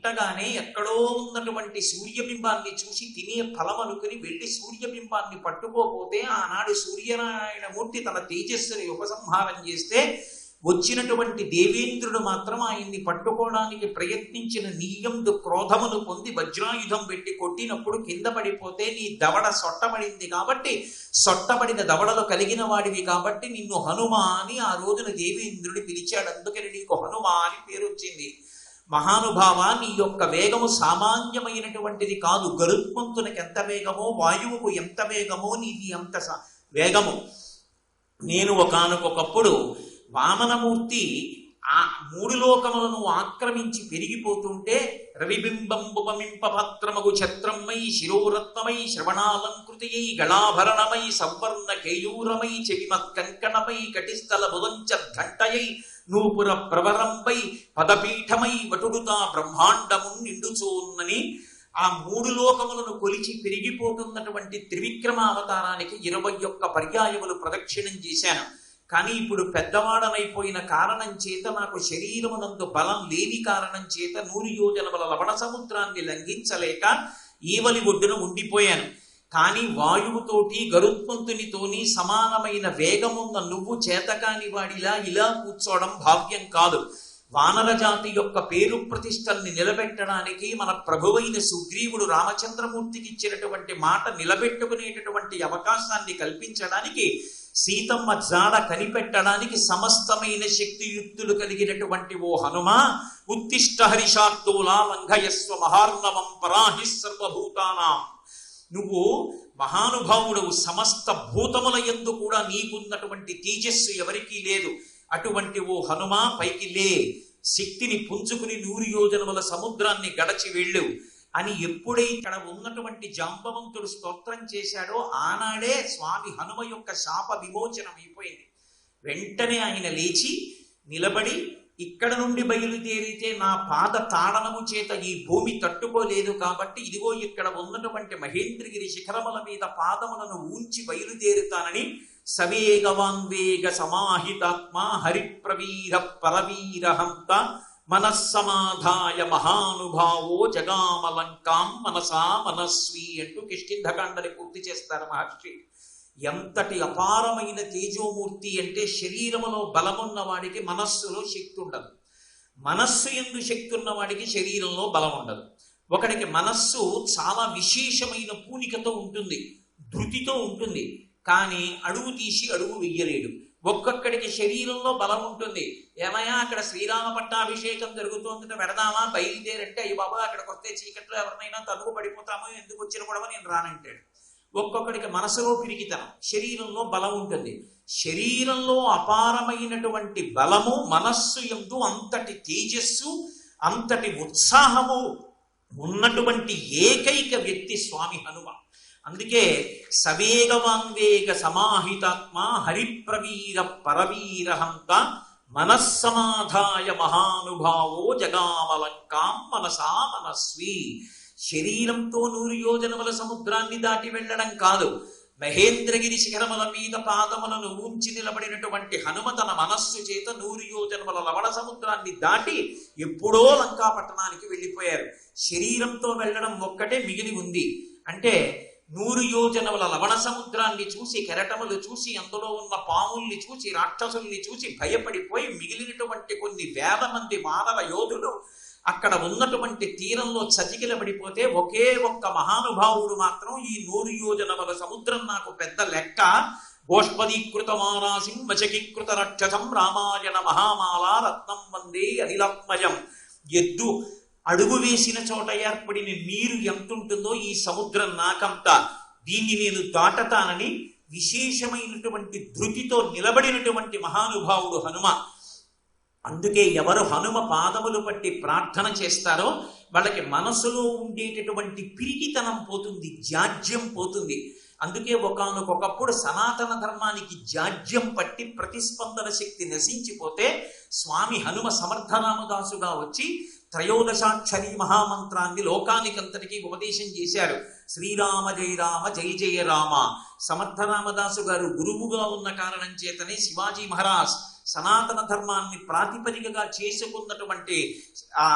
పుట్టగానే ఎక్కడో ఉన్నటువంటి సూర్యబింబాన్ని చూసి తినే ఫలం అనుకుని వెళ్ళి సూర్యబింబాన్ని పట్టుకోపోతే ఆనాడు సూర్యనారాయణమూర్తి తన తేజస్సుని ఉపసంహారం చేస్తే వచ్చినటువంటి దేవేంద్రుడు మాత్రం ఆయన్ని పట్టుకోవడానికి ప్రయత్నించిన నీయందు క్రోధమును పొంది వజ్రాయుధం పెట్టి కొట్టినప్పుడు కింద పడిపోతే నీ దవడ సొట్టబడింది కాబట్టి సొట్టబడిన దవడలు కలిగిన వాడివి కాబట్టి నిన్ను హనుమ అని ఆ రోజున దేవేంద్రుడు పిలిచాడు. అందుకని నీకు హనుమ అని పేరు వచ్చింది. మహానుభావ, నీ యొక్క వేగము సామాన్యమైనటువంటిది కాదు. గరుత్మంతునికి ఎంత వేగమో, వాయువుకు ఎంత వేగమో నీది అంత వేగము. నేను ఒకానొకప్పుడు వామనమూర్తి ఆ మూడు లోకములను ఆక్రమించి పెరిగిపోతుంటే రవిబింబంబుపమింప భద్రమగు ఛత్రమై శిరోరత్నమై శ్రవణాలంకృతియై గళాభరణమై సంవర్ణ కేయూరమై చెవిమత్ కంకణమై కటిస్థల బుదంచర్ఘంటయై నూపుర ప్రవరంపై పదపీఠమై వటుడుతా బ్రహ్మాండము నిండుచోన్నని ఆ మూడు లోకములను కొలిచి పెరిగిపోతున్నటువంటి త్రివిక్రమావతారానికి 21 పర్యాయములు ప్రదక్షిణం చేశాను. కానీ ఇప్పుడు పెద్దవాడనైపోయిన కారణం చేత, నాకు శరీరమునందు బలం లేని కారణం చేత 100 యోజనముల లవణ సముద్రాన్ని లంఘించలేక ఈవలి ఒడ్డున ఉండిపోయాను. కానీ వాయువుతోటి గరుత్మంతునితోని సమానమైన వేగమున్న నువ్వు చేతకాని వాడిలా ఇలా కూర్చోవడం భావ్యం కాదు. వానర జాతి యొక్క పేరు ప్రతిష్టల్ని నిలబెట్టడానికి మన ప్రభువైన సుగ్రీవుడు రామచంద్రమూర్తికి ఇచ్చినటువంటి మాట నిలబెట్టుకునేటటువంటి అవకాశాన్ని కల్పించడానికి, సీతమ్మ జాడ కనిపెట్టడానికి సమస్తమైన శక్తియుక్తులు కలిగినటువంటి ఓ హనుమ, ఉత్తిష్ట హరిషార్దూలా లంఘయస్వ మహార్ణవం పరాహి సర్వభూతానాం. నువ్వు మహానుభావుడవు, సమస్త భూతముల యందు కూడా నీకున్నటువంటి తేజస్సు ఎవరికీ లేదు. అటువంటి ఓ హనుమ పైకి లే, శక్తిని పుంజుకుని 100 యోజనముల సముద్రాన్ని గడచి వెళ్ళు అని ఎప్పుడైతే ఇక్కడ ఉన్నటువంటి జాంబవంతుడు స్తోత్రం చేశాడో ఆనాడే స్వామి హనుమ యొక్క శాప విమోచనం అయిపోయింది. వెంటనే ఆయన లేచి నిలబడి, ఇక్కడ నుండి బయలుదేరితే నా పాద తాడనము చేత ఈ భూమి తట్టుకోలేదు కాబట్టి ఇదిగో ఇక్కడ ఉన్నటువంటి మహేంద్రగిరి శిఖరముల మీద పాదములను ఊంచి బయలుదేరుతానని సవేగవాన్వేగ సమాహితాత్మ హరిప్రవీర పరవీరహంత మనస్సమాధాయ మహానుభావో జగామలంకాం మనసా మనస్వి అంటూ కిష్కింధకాండని పూర్తి చేస్తారు మహర్షి. ఎంతటి అపారమైన తేజోమూర్తి అంటే, శరీరములో బలమున్న వాడికి మనస్సులో శక్తి ఉండదు, మనస్సు యందు శక్తి ఉన్న వాడికి శరీరంలో బలం ఉండదు. ఒకడికి మనస్సు చాలా విశేషమైన పూనికతో ఉంటుంది, ధృతితో ఉంటుంది, కానీ అడుగు తీసి అడుగు వెయ్యలేడు. ఒక్కొక్కడికి శరీరంలో బలం ఉంటుంది. ఏమయ్యా అక్కడ శ్రీరామ పట్టాభిషేకం జరుగుతోందంటే వెడదామా బయలుదేరంటే, అయ్యి బాబా అక్కడికి వస్తే చీకట్లో ఎవరినైనా తనుగు పడిపోతామో, ఎందుకు వచ్చిన కూడా నేను రానంటాడు. ఒక్కొక్కడికి మనసులో పిరికితనం, శరీరంలో బలం ఉంటుంది. శరీరంలో అపారమైనటువంటి బలము, మనస్సు యందు అంతటి తేజస్సు, అంతటి ఉత్సాహము ఉన్నటువంటి ఏకైక వ్యక్తి స్వామి హనుమ. అందుకే సవేగవాన్వేగ సమాహితాత్మ హరిప్రవీర పరవీరహంత మనస్సమాధాయ మహానుభావో జగామలంకాం మనసా మనస్వి. శరీరంతో 100 యోజనముల సముద్రాన్ని దాటి వెళ్ళడం కాదు, మహేంద్రగిరి శిఖరముల మీద పాదములను ఉంచి నిలబడినటువంటి హనుమ తన మనస్సు చేత 100 యోజనముల లవణ సముద్రాన్ని దాటి ఎప్పుడో లంకాపట్టణానికి వెళ్ళిపోయారు. శరీరంతో వెళ్ళడం ఒక్కటే మిగిలి ఉంది. అంటే 100 యోజనముల లవణ సముద్రాన్ని చూసి, కెరటములు చూసి, అందులో ఉన్న పాముల్ని చూసి, రాక్షసుల్ని చూసి భయపడిపోయి మిగిలినటువంటి కొన్ని వేల మంది మానవ యోధులు అక్కడ ఉన్నటువంటి తీరంలో చతికిలబడిపోతే, ఒకే ఒక్క మహానుభావుడు మాత్రం ఈ 100 యోజనముల సముద్రం నాకు పెద్ద లెక్క, గోష్పదీకృత మారాసిం వచకీకృత రక్షసం రామాయణ మహామాల రత్నం వందే అనిలాత్మజం. ఎద్దు అడుగు వేసిన చోట ఏర్పడిన నీరు ఎంతుంటుందో ఈ సముద్రం నాకంత, దీన్ని నేను దాటతానని విశేషమైనటువంటి ధృతితో నిలబడినటువంటి మహానుభావుడు హనుమ. అందుకే ఎవరు హనుమ పాదములు పట్టి ప్రార్థన చేస్తారో వాళ్ళకి మనసులో ఉండేటటువంటి పిరికితనం పోతుంది, జాడ్యం పోతుంది. అందుకే ఒకానొకప్పుడు సనాతన ధర్మానికి జాడ్యం పట్టి ప్రతిస్పందన శక్తి నశించిపోతే స్వామి హనుమ సమర్థరామదాసుగా వచ్చి త్రయోదశాక్షరి మహామంత్రాన్ని లోకానికంతటికీ ఉపదేశం చేశారు. శ్రీరామ జయ రామ జయ జయ రామ. సమర్థరామదాసు గారు గురువుగా ఉన్న కారణం చేతనే శివాజీ మహారాజ్ సనాతన ధర్మాన్ని ప్రాతిపదికగా చేసుకున్నటువంటి ఆ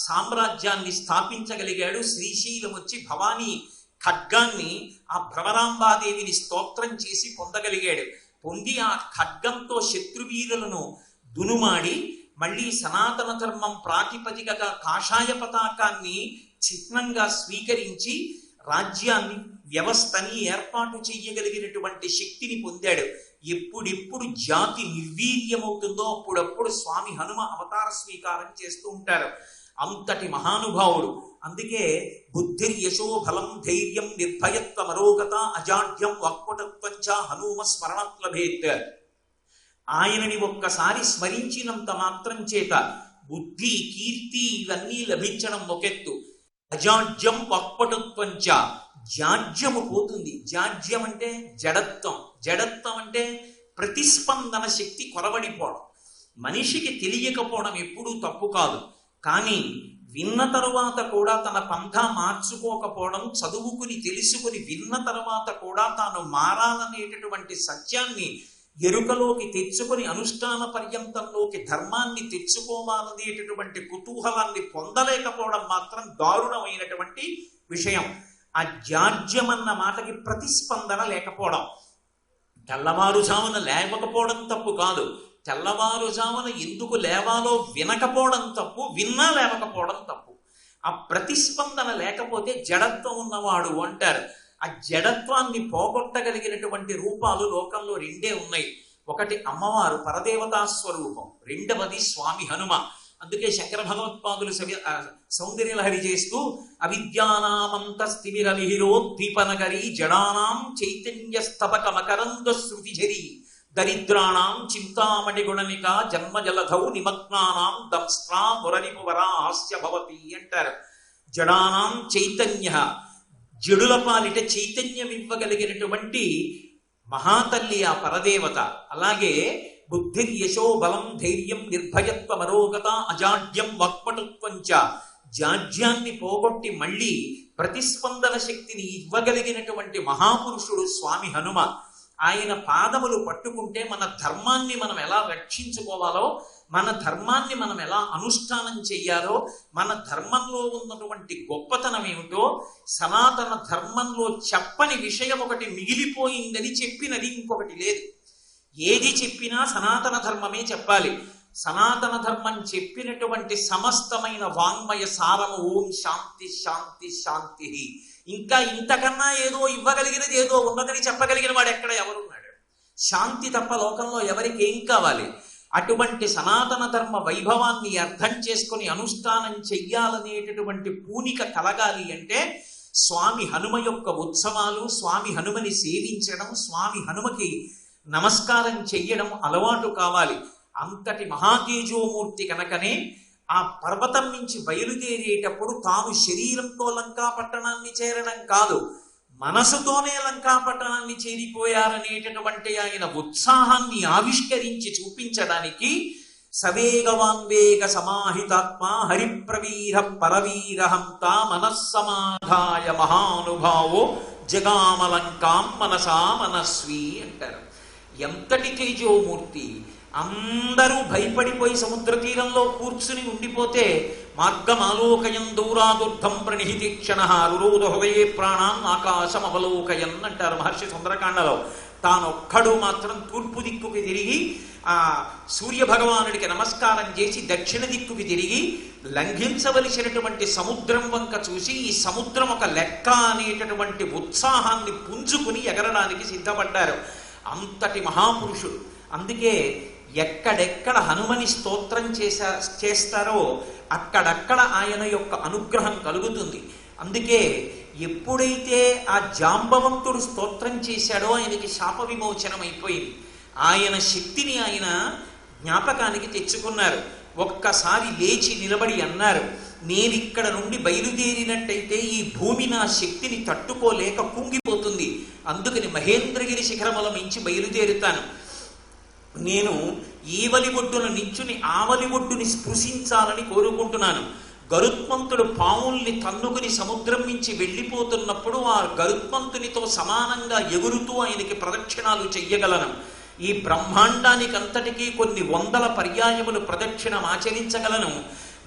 సామ్రాజ్యాన్ని స్థాపించగలిగాడు. శ్రీశైలం వచ్చి భవానీ ఖడ్గాన్ని ఆ భ్రమరాంబాదేవిని స్తోత్రం చేసి పొందగలిగాడు. పొంది ఆ ఖడ్గంతో శత్రువీరులను దునుమాడి మళ్ళీ సనాతన ధర్మం ప్రాతిపదికగా కాషాయ పతాకాన్ని చిహ్నంగా స్వీకరించి రాజ్యాన్ని వ్యవస్థని ఏర్పాటు చెయ్యగలిగినటువంటి శక్తిని పొందాడు. ఎప్పుడెప్పుడు జాతి నిర్వీర్యమవుతుందో అప్పుడప్పుడు స్వామి హనుమ అవతార స్వీకారం చేస్తూ ఉంటారు. అంతటి మహానుభావుడు. అందుకే బుద్ధిర్యశో బలం ధైర్యం నిర్భయత్వ మరోగత అజాడ్యం వాక్పటత్వంచ హనుమ స్మరణత్లభేత్. ఆయనని ఒక్కసారి స్మరించినంత మాత్రం చేత బుద్ధి కీర్తి ఇవన్నీ లభించడం ఒకెత్తు, అజాడ్యం వాక్పటుత్వంచ జాడ్యము పోతుంది. జాడ్యం అంటే జడత్వం, జడత్వం అంటే ప్రతిస్పందన శక్తి కొరబడిపోవడం. మనిషికి తెలియకపోవడం ఎప్పుడూ తప్పు కాదు, కానీ విన్న తరువాత కూడా తన పంథ మార్చుకోకపోవడం, చదువుకుని తెలుసుకుని విన్న తరువాత కూడా తాను మారాలనేటటువంటి సత్యాన్ని ఎరుకలోకి తెచ్చుకొని అనుష్ఠాన పర్యంతంలోకి ధర్మాన్ని తెచ్చుకోవాలనేటటువంటి కుతూహలాన్ని పొందలేకపోవడం మాత్రం దారుణమైనటువంటి విషయం. ఆ జాడ్యం అన్న మాటకి ప్రతిస్పందన లేకపోవడం. తెల్లవారుజామున లేవకపోవడం తప్పు కాదు, తెల్లవారుజామున ఎందుకు లేవాలో వినకపోవడం తప్పు, విన్నా లేవకపోవడం తప్పు. ఆ ప్రతిస్పందన లేకపోతే జడత్వం ఉన్నవాడు అంటారు. ఆ జడత్వాన్ని పోగొట్టగలిగినటువంటి రూపాలు లోకంలో రెండే ఉన్నాయి. ఒకటి అమ్మవారు పరదేవతా స్వరూపం, రెండవది స్వామి హనుమ. అందుకే శంకర భగవత్పాదులు సౌందర్యలహరి చేస్తూ అవిద్యానామంతస్తిమిరలిహిరోద్దీపనగరీ జడానాం చైతన్య స్తబక మకరంద శృతిఝరీ దరిద్రాణాం చింతామణి గుణనిక జన్మజలధౌ నిమగ్నానాం దంస్ట్రా మురరిపువరా హాస్య భవతి అంటారు. జడానాం చైతన్య, జడుల పాలిట చైతన్యం ఇవ్వగలిగినటువంటి మహాతల్లి ఆ పరదేవత. అలాగే బుద్ధిర్యశో బలం ధైర్యం నిర్భయత్వ మరోగత అజాడ్యం వాక్పటుత్వంచ, జాడ్యాన్ని పోగొట్టి మళ్ళీ ప్రతిస్పందన శక్తిని ఇవ్వగలిగినటువంటి మహాపురుషుడు స్వామి హనుమ. ఆయన పాదములు పట్టుకుంటే మన ధర్మాన్ని మనం ఎలా రక్షించుకోవాలో, మన ధర్మాన్ని మనం ఎలా అనుష్ఠానం చెయ్యాలో, మన ధర్మంలో ఉన్నటువంటి గొప్పతనం ఏమిటో, సనాతన ధర్మంలో చెప్పని విషయం ఒకటి మిగిలిపోయిందని చెప్పినది ఇంకొకటి లేదు. ఏది చెప్పినా సనాతన ధర్మమే చెప్పాలి. సనాతన ధర్మం చెప్పినటువంటి సమస్తమైన వాంగ్మయ సారము ఓం శాంతి శాంతి శాంతి. ఇంకా ఇంతకన్నా ఏదో ఇవ్వగలిగినది ఏదో ఉన్నదని చెప్పగలిగిన వాడు ఎక్కడ ఎవరున్నాడు? శాంతి తప్ప లోకంలో ఎవరికి ఏం కావాలి? అటువంటి సనాతన ధర్మ వైభవాన్ని అర్థం చేసుకుని అనుష్ఠానం చెయ్యాలనేటటువంటి పూనిక కలగాలి అంటే స్వామి హనుమ యొక్క ఉత్సవాలు, స్వామి హనుమని సేవించడం, స్వామి హనుమకి నమస్కారం చెయ్యడం అలవాటు కావాలి. అంతటి మహాతేజోమూర్తి కనుకనే ఆ పర్వతం నుంచి బయలుదేరేటప్పుడు తాను శరీరంతో లంకా పట్టణాన్ని చేరడం కాదు, మనసుతోనే లంకా పట్టణాన్ని చేరిపోయారనేటటువంటి ఆయన ఉత్సాహాన్ని ఆవిష్కరించి చూపించడానికి సవేగవాన్వేగ సమాహితాత్మ హరిప్రవీర పరవీరహంత మనస్సమాధాయ మహానుభావో జగామలంకాం మనసా మనస్వి అంటారు. ఎంతటి తేజోమూర్తి! అందరూ భయపడిపోయి సముద్ర తీరంలో కూర్చుని ఉండిపోతే మార్గమాలోకయం దూరాదుర్ధం ప్రణిహితీక్షణ రురోధ హృదయే ప్రాణాన్ ఆకాశం అవలోకయన్ అంటారు మహర్షి సుందరకాండలో. తానొక్కడు మాత్రం తూర్పు దిక్కుకి తిరిగి ఆ సూర్య భగవానుడికి నమస్కారం చేసి దక్షిణ దిక్కుకి తిరిగి లంఘించవలసినటువంటి సముద్రం వంక చూసి ఈ సముద్రం ఒక లెక్క అనేటటువంటి ఉత్సాహాన్ని పుంజుకుని ఎగరడానికి సిద్ధపడ్డారు. అంతటి మహాపురుషుడు. అందుకే ఎక్కడెక్కడ హనుమని స్తోత్రం చేస్తారో అక్కడక్కడ ఆయన యొక్క అనుగ్రహం కలుగుతుంది. అందుకే ఎప్పుడైతే ఆ జాంబవంతుడు స్తోత్రం చేశాడో ఆయనకి శాప విమోచనం అయిపోయింది. ఆయన శక్తిని ఆయన జ్ఞాపకానికి తెచ్చుకున్నారు. ఒక్కసారి లేచి నిలబడి అన్నారు, నేనిక్కడ నుండి బయలుదేరినట్టయితే ఈ భూమి నా శక్తిని తట్టుకోలేక కుంగిపోతుంది. అందుకని మహేంద్రగిరి శిఖరముల మించి బయలుదేరుతాను. నేను ఈవలి ఒడ్డున నించుని ఆవలి ఒడ్డుని స్పృశించాలని కోరుకుంటున్నాను. గరుత్మంతుడు పావుల్ని తన్నుకుని సముద్రం నుంచి వెళ్ళిపోతున్నప్పుడు ఆ గరుత్మంతునితో సమానంగా ఎగురుతూ ఆయనకి ప్రదక్షిణాలు చెయ్యగలను. ఈ బ్రహ్మాండానికంతటికీ కొన్ని వందల పర్యాయములు ప్రదక్షిణం ఆచరించగలను.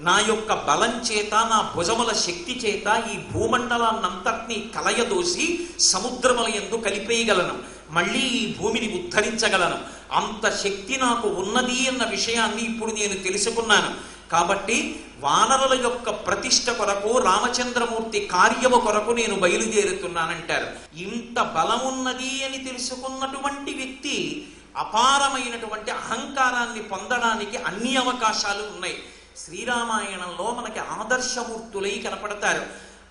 నా యొక్క బలం చేత, నా భుజముల శక్తి చేత ఈ భూమండలాన్నంతటినీ కలయదోసి సముద్రముల యందు కలిపేయగలను, మళ్ళీ ఈ భూమిని ఉద్ధరించగలను. అంత శక్తి నాకు ఉన్నది అన్న విషయాన్ని ఇప్పుడు నేను తెలుసుకున్నాను. కాబట్టి వానరుల యొక్క ప్రతిష్ట కొరకు, రామచంద్రమూర్తి కార్యము కొరకు నేను బయలుదేరుతున్నానంటారు. ఇంత బలమున్నది అని తెలుసుకున్నటువంటి వ్యక్తి అపారమైనటువంటి అహంకారాన్ని పొందడానికి అన్ని అవకాశాలు ఉన్నాయి. శ్రీరామాయణంలో మనకి ఆదర్శమూర్తులై కనపడతారు.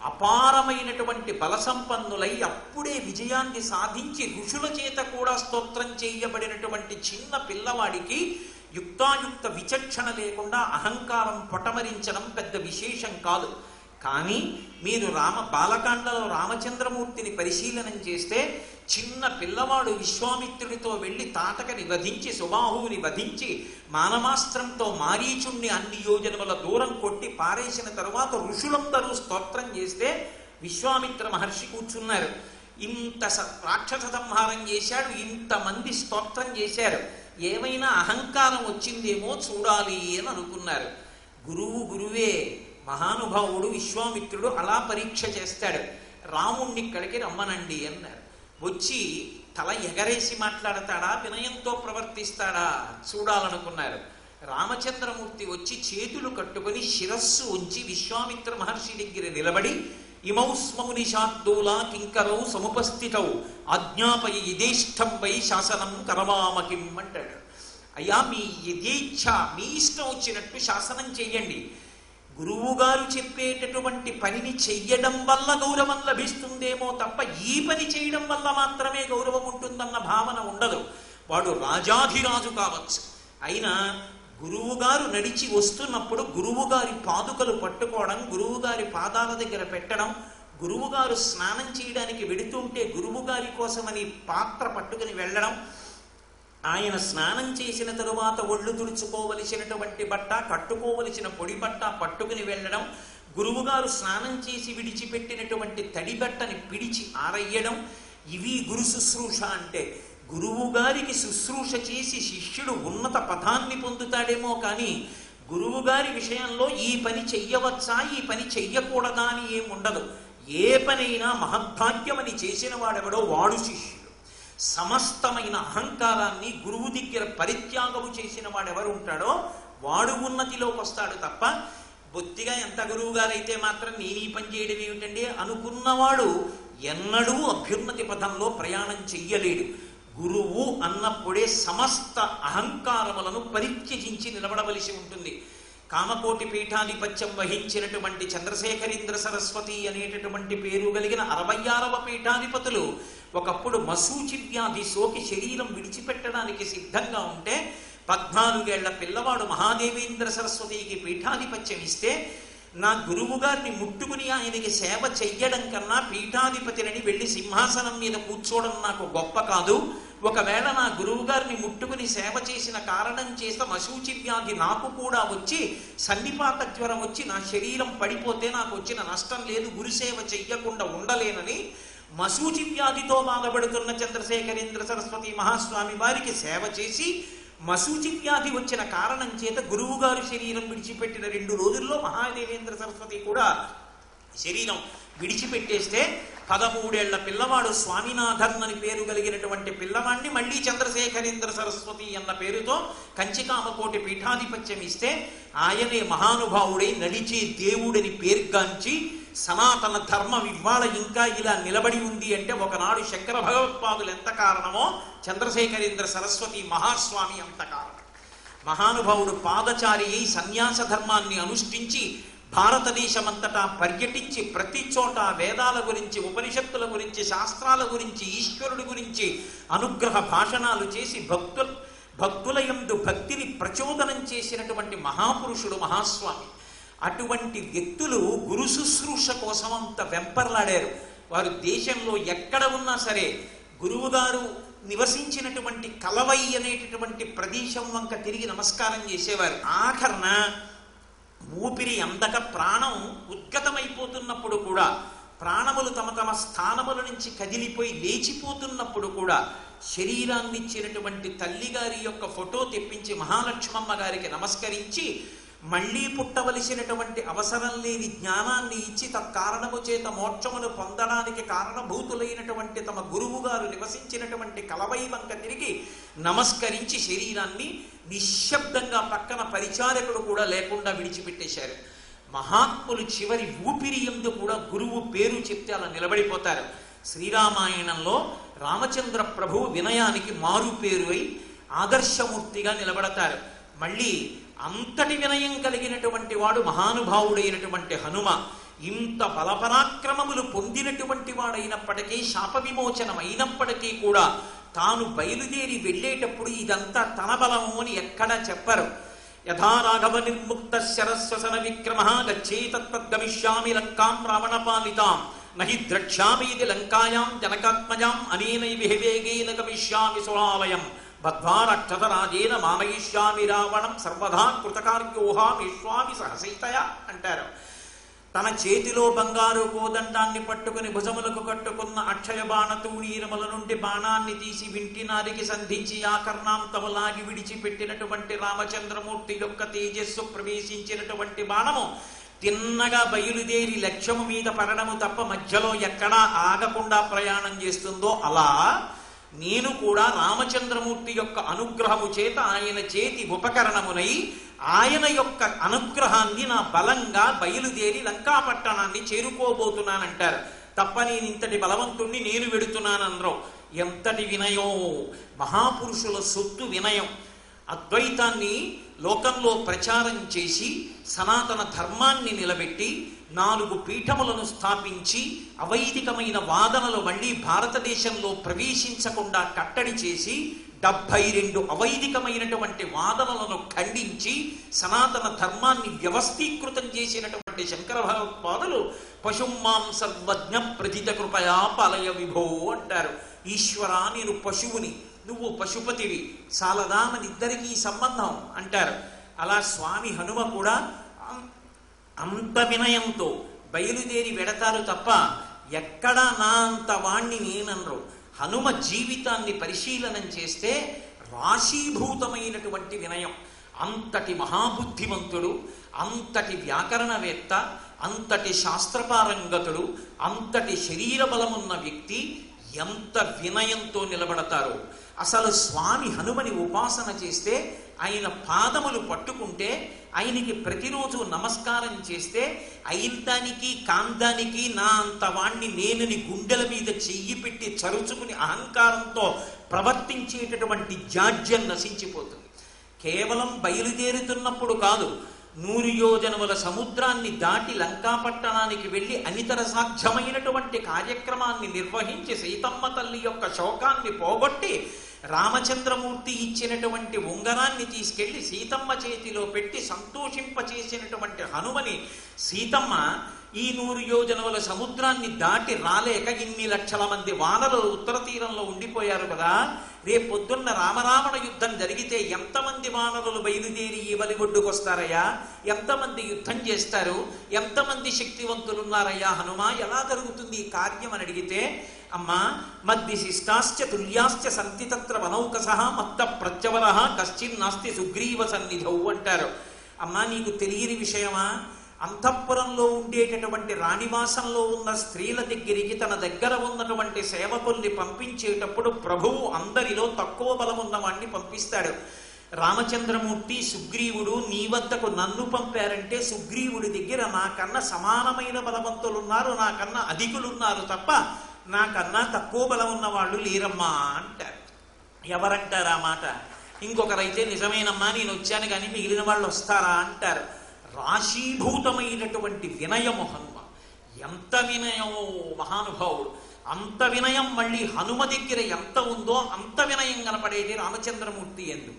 అపారమైనటువంటి బల సంపన్నులై అప్పుడే విజయాన్ని సాధించి ఋషుల చేత కూడా స్తోత్రం చేయబడినటువంటి చిన్న పిల్లవాడికి యుక్తాయుక్త విచక్షణ లేకుండా అహంకారం పొటమరించడం పెద్ద విశేషం కాదు. కానీ మీరు బాలకాండలో రామచంద్రమూర్తిని పరిశీలనం చేస్తే చిన్న పిల్లవాడు విశ్వామిత్రుడితో వెళ్ళి తాటకని వధించి, సుబాహువుని వధించి, మానమాస్త్రంతో మారీచుణ్ణి అన్ని యోజనముల దూరం కొట్టి పారేసిన తరువాత ఋషులందరూ స్తోత్రం చేస్తే విశ్వామిత్ర మహర్షి కూర్చున్నారు. ఇంత రాక్షస సంహారం చేశాడు, ఇంతమంది స్తోత్రం చేశారు, ఏమైనా అహంకారం వచ్చిందేమో చూడాలి అని అనుకున్నారు. గురువే, మహానుభావుడు విశ్వామిత్రుడు అలా పరీక్ష చేస్తాడు. రాముణ్ణి ఇక్కడికి రమ్మనండి అన్నారు. వచ్చి తల ఎగరేసి మాట్లాడతాడా, వినయంతో ప్రవర్తిస్తాడా చూడాలనుకున్నారు. రామచంద్రమూర్తి వచ్చి చేతులు కట్టుకుని శిరస్సు ఉంచి విశ్వామిత్ర మహర్షి దగ్గర నిలబడి, ఇమౌ స్మముని శార్దూలా కింకరౌ సముపస్థితౌ ఆజ్ఞాపయ యథేష్టం వై శాసనం కరవామకిం అంటాడు. అయ్యా, మీ యథేచ్ఛ, మీ ఇష్టం వచ్చినట్టు శాసనం చెయ్యండి. గురువుగారు చెప్పేటటువంటి పనిని చెయ్యడం వల్ల గౌరవం లభిస్తుందేమో తప్ప ఈ పని చేయడం వల్ల మాత్రమే గౌరవం ఉంటుందన్న భావన ఉండదు. వాడు రాజాధిరాజు కావచ్చు, అయినా గురువుగారు నడిచి వస్తున్నప్పుడు గురువుగారి పాదుకలు పట్టుకోవడం, గురువుగారి పాదాల దగ్గర పెట్టడం, గురువుగారు స్నానం చేయడానికి వెడుతుంటే గురువుగారి కోసమని పాత్ర పట్టుకుని వెళ్ళడం, ఆయన స్నానం చేసిన తరువాత ఒళ్ళు తుడుచుకోవలసినటువంటి బట్ట, కట్టుకోవలసిన పొడి బట్ట పట్టుకుని వెళ్ళడం, గురువుగారు స్నానం చేసి విడిచిపెట్టినటువంటి తడి బట్టని పిడిచి ఆరయ్యడం, ఇవి గురు శుశ్రూష అంటే. గురువు గారికి శుశ్రూష చేసి శిష్యుడు ఉన్నత పదాన్ని పొందుతాడేమో కానీ గురువు గారి విషయంలో ఈ పని చెయ్యవచ్చా, ఈ పని చెయ్యకూడదా అని ఏముండదు. ఏ పనైనా మహద్భాగ్యమని చేసిన వాడెవడో వాడు శిష్యుడు. సమస్తమైన అహంకారాన్ని గురువు దగ్గర పరిత్యాగము చేసిన వాడెవరు ఉంటాడో వాడు ఉన్నతిలోకి వస్తాడు తప్ప, బొత్తిగా ఎంత గురువు గారైతే మాత్రం నేను ఈ పని చేయడం ఏమిటండి అనుకున్నవాడు ఎన్నడూ అభ్యున్నతి పథంలో ప్రయాణం చెయ్యలేడు. గురువు అన్నప్పుడే సమస్త అహంకారములను పరిత్యజించి నిలబడవలసి ఉంటుంది. కామకోటి పీఠాధిపత్యం వహించినటువంటి చంద్రశేఖరేంద్ర సరస్వతి అనేటటువంటి పేరు కలిగిన 66వ పీఠాధిపతులు ఒకప్పుడు మశూచి వ్యాధి సోకి శరీరం విడిచిపెట్టడానికి సిద్ధంగా ఉంటే 14 ఏళ్ల పిల్లవాడు మహాదేవేంద్ర సరస్వతికి పీఠాధిపత్యం ఇస్తే, నా గురువు గారిని ముట్టుకుని ఆయనకి సేవ చెయ్యడం కన్నా పీఠాధిపతిని వెళ్ళి సింహాసనం మీద కూర్చోవడం నాకు గొప్ప కాదు. ఒకవేళ నా గురువు గారిని ముట్టుకుని సేవ చేసిన కారణం చేత మశూచి వ్యాధి నాకు కూడా వచ్చి సన్నిపాత జ్వరం వచ్చి నా శరీరం పడిపోతే నాకు వచ్చిన నష్టం లేదు, గురుసేవ చెయ్యకుండా ఉండలేనని మశూచి వ్యాధితో బాధపడుతున్న చంద్రశేఖరేంద్ర సరస్వతి మహాస్వామి వారికి సేవ చేసి మశూచి వ్యాధి వచ్చిన కారణం చేత గురువుగారు శరీరం విడిచిపెట్టిన 2 రోజుల్లో మహాదేవేంద్ర సరస్వతి కూడా శరీరం విడిచిపెట్టేస్తే 13 ఏళ్ల పిల్లవాడు స్వామినాథన్ అని పేరు కలిగినటువంటి పిల్లవాడిని మళ్ళీ చంద్రశేఖరేంద్ర సరస్వతి అన్న పేరుతో కంచికామకోటి పీఠాధిపత్యం ఇస్తే ఆయనే మహానుభావుడై నడిచే దేవుడిని పేర్గాంచి సనాతన ధర్మం ఇవాళ ఇంకా ఇలా నిలబడి ఉంది అంటే ఒకనాడు శంకర భగవత్పాదులు ఎంత కారణమో చంద్రశేఖరేంద్ర సరస్వతి మహాస్వామి అంత కారణం. మహానుభావుడు పాదచారి అయి సన్యాస ధర్మాన్ని అనుష్ఠించి భారతదేశమంతటా పర్యటించి ప్రతి చోట వేదాల గురించి, ఉపనిషత్తుల గురించి, శాస్త్రాల గురించి, ఈశ్వరుడి గురించి అనుగ్రహ భాషణాలు చేసి భక్తుల యందు భక్తిని ప్రచోదనం చేసినటువంటి మహాపురుషుడు మహాస్వామి. అటువంటి వ్యక్తులు గురు శుశ్రూష కోసం అంత వెంపర్లాడారు. వారు దేశంలో ఎక్కడ ఉన్నా సరే గురువుగారు నివసించినటువంటి కలవై అనేటటువంటి ప్రదేశం వంక తిరిగి నమస్కారం చేసేవారు. ఆఖరణ ఊపిరి అందక ప్రాణం ఉద్గతమైపోతున్నప్పుడు కూడా ప్రాణములు తమ తమ స్థానముల నుంచి కదిలిపోయి లేచిపోతున్నప్పుడు కూడా శరీరాన్ని ఇచ్చినటువంటి తల్లిగారి యొక్క ఫోటో తెప్పించి మహాలక్ష్మమ్మ గారికి నమస్కరించి మళ్ళీ పుట్టవలసినటువంటి అవసరం లేని జ్ఞానాన్ని ఇచ్చి తత్కారణము చేత మోక్షమును పొందడానికి కారణభూతులైనటువంటి తమ గురువు గారు నివసించినటువంటి కలవై వంక తిరిగి నమస్కరించి శరీరాన్ని నిశ్శబ్దంగా పక్కన పరిచారకుడు కూడా లేకుండా విడిచిపెట్టేశారు. మహాత్ములు చివరి ఊపిరి యందు కూడా గురువు పేరు చెప్తే అలా నిలబడిపోతారు. శ్రీరామాయణంలో రామచంద్ర ప్రభు వినయానికి మారు పేరు అయి ఆదర్శమూర్తిగా నిలబడతారు. మళ్ళీ అంతటి వినయం కలిగినటువంటి వాడు మహానుభావుడైనటువంటి హనుమ. ఇంత బలపరాక్రమములు పొందినటువంటి వాడైనప్పటికీ, శాప విమోచనం అయినప్పటికీ కూడా తాను బయలుదేరి వెళ్ళేటప్పుడు ఇదంతా తన బలము అని ఎక్కడా చెప్పరు. యథా రాఘవ నిర్ముక్త శరస్వసన విక్రమ గచ్చేతద్గమిష్యామి లంకాం రావణపాలితాం నహి ద్రక్ష్యామీది లంకాయాం జనకాత్మజాం అనేనైవేగేన గమిష్యామి సురాలయం బద్ధ్వారక్షతరాజేన మామయిష్యామి రావణం సర్వదా కృతకార్యోహామీష్వామి సహసీతయ అంటారు. తన చేతిలో బంగారు కోదండాన్ని పట్టుకుని భుజములకు కట్టుకున్న అక్షయ బాణతూణీరముల నుండి బాణాన్ని తీసి వింటినారికి సంధించి ఆకర్ణాంతము లాగి విడిచిపెట్టినటువంటి రామచంద్రమూర్తి యొక్క తేజస్సు ప్రవేశించినటువంటి బాణము తిన్నగా బయలుదేరి లక్ష్యము మీద పడడము తప్ప మధ్యలో ఎక్కడా ఆగకుండా ప్రయాణం చేస్తుందో అలా నేను కూడా రామచంద్రమూర్తి యొక్క అనుగ్రహము చేత ఆయన చేతి ఉపకరణమునై ఆయన యొక్క అనుగ్రహాన్ని నా బలంగా బయలుదేరి లంకాపట్టణాన్ని చేరుకోబోతున్నానంటారు. తప్ప నేను ఇంతటి బలవంతుణ్ణి నేను వెడుతున్నానన్నారు. ఎంతటి వినయం! మహాపురుషుల సొత్తు వినయం. అద్వైతాన్ని లోకంలో ప్రచారం చేసి సనాతన ధర్మాన్ని నిలబెట్టి 4 పీఠములను స్థాపించి అవైదికమైన వాదనలు మళ్ళీ భారతదేశంలో ప్రవేశించకుండా కట్టడి చేసి 72 అవైదికమైనటువంటి వాదనలను ఖండించి సనాతన ధర్మాన్ని వ్యవస్థీకృతం చేసినటువంటి శంకర భగవత్పాదులు పశుమాం సర్వజ్ఞ ప్రజిత కృపయా పాలయ విభో అంటారు. ఈశ్వరా, నేను పశువుని, నువ్వు పశుపతివి, చాలదా మనిద్దరికీ సంబంధం అంటారు. అలా స్వామి హనుమ కూడా అంత వినయంతో బయలుదేరి వెడతారు తప్ప ఎక్కడా నా అంత వాణ్ణి నేననరు. హనుమ జీవితాన్ని పరిశీలనం చేస్తే రాశీభూతమైనటువంటి వినయం. అంతటి మహాబుద్ధిమంతుడు, అంతటి వ్యాకరణవేత్త, అంతటి శాస్త్రపారంగతుడు, అంతటి శరీర బలమున్న వ్యక్తి ఎంత వినయంతో నిలబడతారో. అసలు స్వామి హనుమని ఉపాసన చేస్తే, ఆయన పాదములు పట్టుకుంటే, ఆయనకి ప్రతిరోజు నమస్కారం చేస్తే అయిందానికి కాందానికి నా అంత వాణ్ణి నేనని గుండెల మీద చెయ్యి పెట్టి చరుచుకుని అహంకారంతో ప్రవర్తించేటటువంటి జాడ్యం నశించిపోతుంది. కేవలం బయలుదేరుతున్నప్పుడు కాదు, 100 యోజనముల సముద్రాన్ని దాటి లంకాపట్టణానికి వెళ్ళి అనితర సాధ్యమైనటువంటి కార్యక్రమాన్ని నిర్వహించి సీతమ్మ తల్లి యొక్క శోకాన్ని పోగొట్టి రామచంద్రమూర్తి ఇచ్చినటువంటి ఉంగరాన్ని తీసుకెళ్లి సీతమ్మ చేతిలో పెట్టి సంతోషింపచేసినటువంటి హనుమని సీతమ్మ ఈ 100 యోజనముల సముద్రాన్ని దాటి రాలేక ఇన్ని లక్షల మంది వానరులు ఉత్తర తీరంలో ఉండిపోయారు కదా. రేపొద్దున్న రామరావణ యుద్ధం జరిగితే ఎంతమంది వానరులు బయలుదేరి ఈ వలిగొడ్డుకొస్తారయ్యా? ఎంతమంది యుద్ధం చేస్తారు? ఎంతమంది శక్తివంతులున్నారయ్యా హనుమ? ఎలా జరుగుతుంది ఈ కార్యం అని అడిగితే, అమ్మా మద్దిశిష్టాశ్చ తుల్యాశ్చ సంతి తత్ర వనౌకసః మత్త ప్రత్యవర కశ్చిన్నాస్తి సుగ్రీవ సన్నిధౌ అంటారు. అమ్మా, నీకు తెలియని విషయమా? అంతఃపురంలో ఉండేటటువంటి రాణివాసంలో ఉన్న స్త్రీల దగ్గరికి తన దగ్గర ఉన్నటువంటి సేవకుల్ని పంపించేటప్పుడు ప్రభువు అందరిలో తక్కువ బలమున్న వాణ్ణి పంపిస్తాడు. రామచంద్రమూర్తి సుగ్రీవుడు నీ వద్దకు నన్ను పంపారంటే సుగ్రీవుడి దగ్గర నాకన్నా సమానమైన బలవంతులున్నారు, నాకన్నా అధికులున్నారు తప్ప నాకన్నా తక్కువ బలం ఉన్న వాళ్ళు లేరమ్మా అంటారు. ఎవరంటారు ఆ మాట? ఇంకొకరైతే నిజమేనమ్మా నేను వచ్చాను కానీ మిగిలిన వాళ్ళు వస్తారా అంటారు. రాశీభూతమైనటువంటి వినయము హనుమ. ఎంత వినయమో మహానుభావుడు! అంత వినయం మళ్ళీ హనుమ దగ్గర ఎంత ఉందో అంత వినయం కనపడేది రామచంద్రమూర్తి యందు.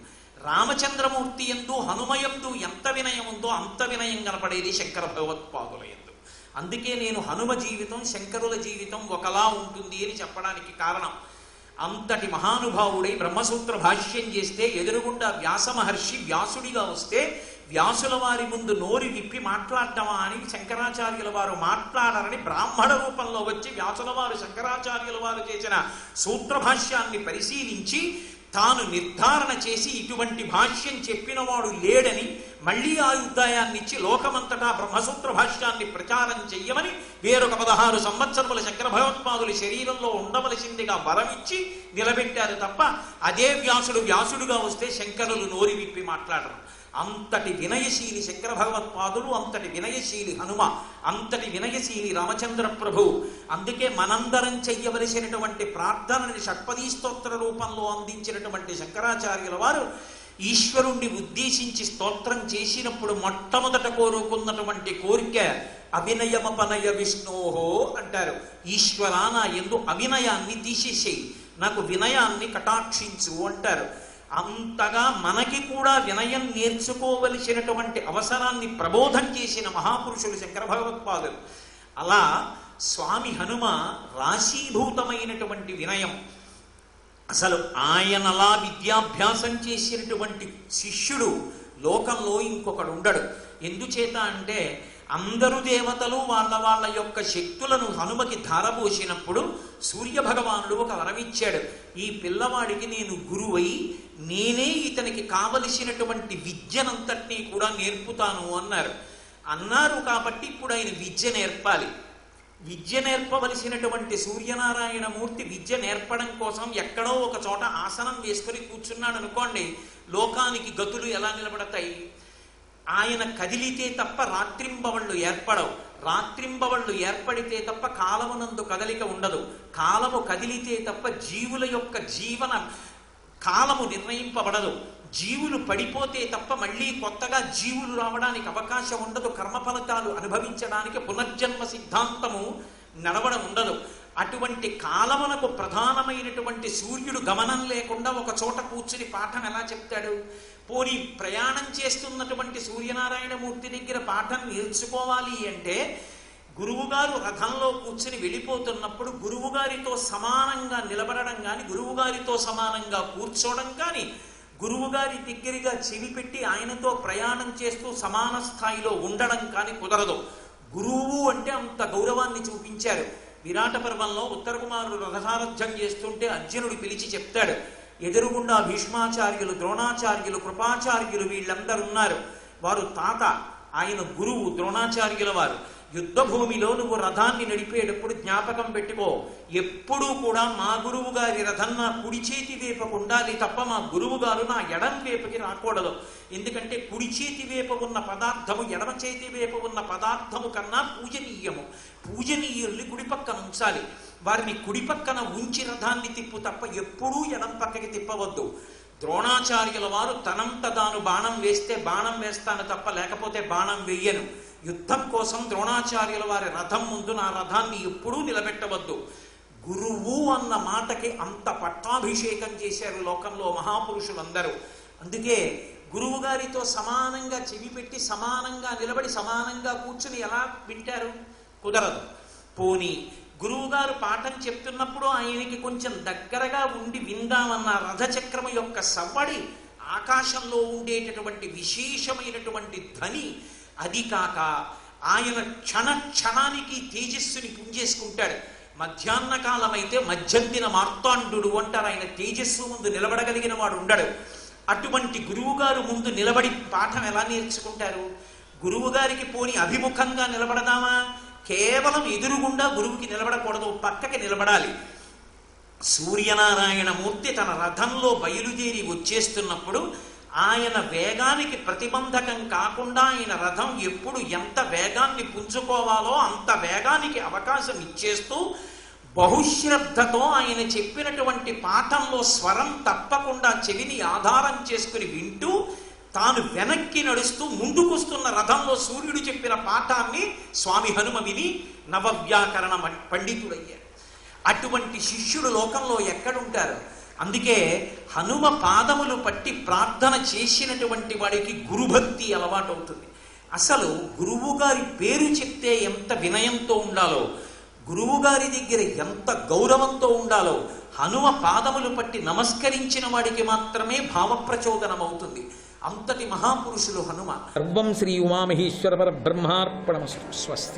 రామచంద్రమూర్తి యందు హనుమ యందు ఎంత వినయం ఉందో అంత వినయం కనపడేది శంకర భగవత్పాదుల యందు. అందుకే నేను హనుమ జీవితం శంకరుల జీవితం ఒకలా ఉంటుంది అని చెప్పడానికి కారణం. అంతటి మహానుభావుడై బ్రహ్మసూత్ర భాష్యం చేస్తే ఎదురుగుండా వ్యాస మహర్షి వ్యాసుడిగా వస్తే వ్యాసుల వారి ముందు నోరి విప్పి మాట్లాడటమా అని శంకరాచార్యుల వారు మాట్లాడారని బ్రాహ్మణ రూపంలో వచ్చి వ్యాసుల వారు శంకరాచార్యుల వారు చేసిన సూత్రభాష్యాన్ని పరిశీలించి తాను నిర్ధారణ చేసి ఇటువంటి భాష్యం చెప్పినవాడు లేడని మళ్లీ ఆయుర్దాయాన్నిచ్చి లోకమంతటా బ్రహ్మసూత్ర భాష్యాన్ని ప్రచారం చెయ్యమని వేరొక 16 సంవత్సరముల శంకర భగవత్పాదులు శరీరంలో ఉండవలసిందిగా వరమిచ్చి నిలబెట్టారు తప్ప అదే వ్యాసుడుగా వస్తే శంకరులు నోరి విప్పి మాట్లాడరు. అంతటి వినయశీలి శంకర భగవత్పాదులు, అంతటి వినయశీలి హనుమ, అంతటి వినయశీలి రామచంద్ర ప్రభు. అందుకే మనందరం చెయ్యవలసినటువంటి ప్రార్థనని షట్పదీ స్తోత్ర రూపంలో అందించినటువంటి శంకరాచార్యుల వారు ఈశ్వరుణ్ణి ఉద్దేశించి స్తోత్రం చేసినప్పుడు మొట్టమొదట కోరుకున్నటువంటి కోరిక అవినయమపనయ విష్ణోహో అంటారు. ఈశ్వరా, నా యందు అవినయాన్ని తీసేసేయి, నాకు వినయాన్ని కటాక్షించు అంటారు. అంతగా మనకి కూడా వినయం నేర్చుకోవలసినటువంటి అవసరాన్ని ప్రబోధం చేసిన మహాపురుషులు శంకర భగవత్పాదులు. అలా స్వామి హనుమ రాశీభూతమైనటువంటి వినయం. అసలు ఆయనలా విద్యాభ్యాసం చేసినటువంటి శిష్యుడు లోకంలో ఇంకొకడు ఉండడు. ఎందుచేత అంటే అందరు దేవతలు వాళ్ళ యొక్క శక్తులను హనుమకి ధారపోసినప్పుడు సూర్యభగవానుడు ఒక వరమిచ్చాడు. ఈ పిల్లవాడికి నేను గురువై నేనే ఇతనికి కావలసినటువంటి విద్యనంతటినీ కూడా నేర్పుతాను అన్నారు. కాబట్టి ఇప్పుడు ఆయన విద్య నేర్పాలి. విద్య నేర్పవలసినటువంటి సూర్యనారాయణ మూర్తి విద్య నేర్పడం కోసం ఎక్కడో ఒక చోట ఆసనం వేసుకొని కూర్చున్నాడు అనుకోండి, లోకానికి గతులు ఎలా నిలబడతాయి? ఆయన కదిలితే తప్ప రాత్రింబవళ్ళు ఏర్పడవు. రాత్రింబవళ్ళు ఏర్పడితే తప్ప కాలమునందు కదలిక ఉండదు. కాలము కదిలితే తప్ప జీవుల యొక్క జీవన కాలము నిర్ణయింపబడదు. జీవులు పడిపోతే తప్ప మళ్ళీ కొత్తగా జీవులు రావడానికి అవకాశం ఉండదు. కర్మఫలితాలు అనుభవించడానికి పునర్జన్మ సిద్ధాంతము నడవడం ఉండదు. అటువంటి కాలమునకు ప్రధానమైనటువంటి సూర్యుడు గమనం లేకుండా ఒక చోట కూర్చుని పాఠం ఎలా చెప్తాడు? పోనీ ప్రయాణం చేస్తున్నటువంటి సూర్యనారాయణ మూర్తి దగ్గర పాఠం నేర్చుకోవాలి అంటే గురువుగారు రథంలో కూర్చుని వెళ్ళిపోతున్నప్పుడు గురువుగారితో సమానంగా నిలబడడం కానీ, గురువుగారితో సమానంగా కూర్చోవడం కానీ, గురువుగారి దగ్గరగా చెవి పెట్టి ఆయనతో ప్రయాణం చేస్తూ సమాన స్థాయిలో ఉండడం కానీ కుదరదు. గురువు అంటే అంత గౌరవాన్ని చూపించారు. విరాట పర్వంలో ఉత్తర కుమారుడు రథసారథ్యం చేస్తుంటే అర్జునుడు పిలిచి చెప్తాడు, ఎదురుగుండా భీష్మాచార్యులు, ద్రోణాచార్యులు, కృపాచార్యులు వీళ్ళందరున్నారు. వారు తాత, ఆయన గురువు ద్రోణాచార్యుల వారు. యుద్ధ భూమిలో నువ్వు రథాన్ని నడిపేటప్పుడు జ్ఞాపకం పెట్టుకో, ఎప్పుడూ కూడా మా గురువు గారి రథం నా కుడి చేతి వేపకు ఉండాలి తప్ప మా గురువు గారు నా ఎడం వేపకి రాకూడదు. ఎందుకంటే కుడి చేతి వేప ఉన్న పదార్థము ఎడమ చేతి వేప ఉన్న పదార్థము కన్నా పూజనీయము. పూజనీయుల్ని కుడి పక్కన ఉంచాలి. వారిని కుడి పక్కన ఉంచి రథాన్ని తిప్పు తప్ప ఎప్పుడూ ఎడం పక్కకి తిప్పవద్దు. ద్రోణాచార్యుల వారు తనంత తాను బాణం వేస్తే బాణం వేస్తాను తప్ప లేకపోతే బాణం వెయ్యను. యుద్ధం కోసం ద్రోణాచార్యుల వారి రథం ముందు నా రథాన్ని ఎప్పుడూ నిలబెట్టవద్దు. గురువు అన్న మాటకి అంత పట్టాభిషేకం చేశారు లోకంలో మహాపురుషులందరూ. అందుకే గురువు గారితో సమానంగా చెవి పెట్టి సమానంగా నిలబడి సమానంగా కూర్చుని ఎలా వింటారు? కుదరదు. పోనీ గురువుగారు పాఠం చెప్తున్నప్పుడు ఆయనకి కొంచెం దగ్గరగా ఉండి విందామన్న రథచక్రము యొక్క సవ్వడి, ఆకాశంలో ఉండేటటువంటి విశేషమైనటువంటి ధ్వని, అది కాక ఆయన క్షణానికి తేజస్సుని పుంజేసుకుంటాడు. మధ్యాహ్న కాలం అయితే మధ్యంతిన మార్తాండు అంటారు. ఆయన తేజస్సు ముందు నిలబడగలిగిన వాడు ఉండడు. అటువంటి గురువుగారు ముందు నిలబడి పాఠం ఎలా నేర్చుకుంటారు? గురువుగారికి పోని అభిముఖంగా నిలబడదామా? కేవలం ఎదురుగుండా గురువుకి నిలబడకూడదు, పక్కకి నిలబడాలి. సూర్యనారాయణ మూర్తి తన రథంలో బయలుదేరి వచ్చేస్తున్నప్పుడు ఆయన వేగానికి ప్రతిబంధకం కాకుండా ఆయన రథం ఎప్పుడు ఎంత వేగాన్ని పుంజుకోవాలో అంత వేగానికి అవకాశం ఇచ్చేస్తూ బహుశ్రద్ధతో ఆయన చెప్పినటువంటి పాఠంలో స్వరం తప్పకుండా చెవిని ఆధారం చేసుకుని వింటూ తాను వెనక్కి నడుస్తూ ముందుకొస్తున్న రథంలో సూర్యుడు చెప్పిన పాఠాన్ని స్వామి హనుమ విని నవవ్యాకరణ పండితుడయ్యాడు. అటువంటి శిష్యుడు లోకంలో ఎక్కడుంటారు? అందుకే హనుమ పాదములు పట్టి ప్రార్థన చేసినటువంటి వాడికి గురుభక్తి అలవాటు అవుతుంది. అసలు గురువుగారి పేరు చెప్తే ఎంత వినయంతో ఉండాలో, గురువుగారి దగ్గర ఎంత గౌరవంతో ఉండాలో హనుమ పాదములు పట్టి నమస్కరించిన వాడికి మాత్రమే భావప్రచోదనం అవుతుంది. అంతటి మహాపురుషులు హనుమ. సర్వం శ్రీ ఉమామహేశ్వర పరబ్రహ్మార్పణమస్తు. స్వస్తి.